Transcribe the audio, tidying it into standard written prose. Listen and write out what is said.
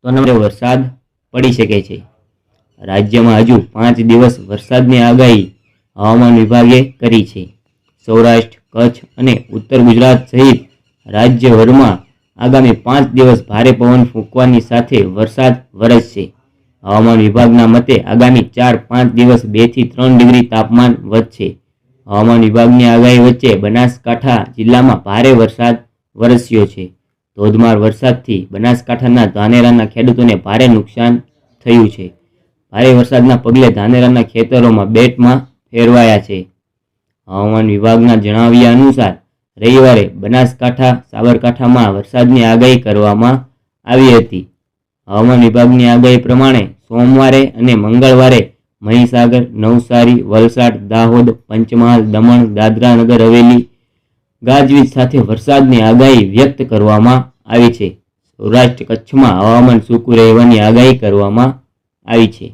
તો વરસાદ પડી શકે છે। રાજ્યમાં હજુ 5 દિવસ વરસાદની આગાહી હવામાન વિભાગે કરી છે। સૌરાષ્ટ્ર, કચ્છ અને ઉત્તર ગુજરાત સહિત રાજ્યભરમાં આગામી 5 દિવસ ભારે પવન ફૂંકવાની સાથે વરસાદ વરસશે। હવામાન વિભાગના મતે આગામી 4-5 દિવસ 2 થી 3 ડિગ્રી તાપમાન વધશે। હવામાન વિભાગની આગાહી વચ્ચે બનાસકાંઠા જિલ્લામાં ભારે વરસાદ વરસ્યો છે। ધોધમાર વરસાદથી બનાસકાંઠાના ધાનેરાના ખેડૂતોને ભારે નુકસાન થયું છે। ભારે વરસાદના પગલે ધાનેરાના ખેતરોમાં બેટમાં ફેરવાયા છે। હવામાન વિભાગના જણાવ્યા અનુસાર રવિવારે બનાસકાંઠા, સાબરકાંઠામાં વરસાદની આગાહી કરવામાં આવી હતી। હવામાન વિભાગની આગાહી પ્રમાણે સોમવારે અને મંગળવારે મહીસાગર, નવસારી, વલસાડ, દાહોદ, પંચમહાલ, દમણ, દાદરા નગર હવેલી ગાજવીજ સાથે વરસાદની આગાહી વ્યક્ત કરવામાં આવી છે। સૌરાષ્ટ્ર, કચ્છમાં હવામાન સૂકું રહેવાની આગાહી કરવામાં આવી છે।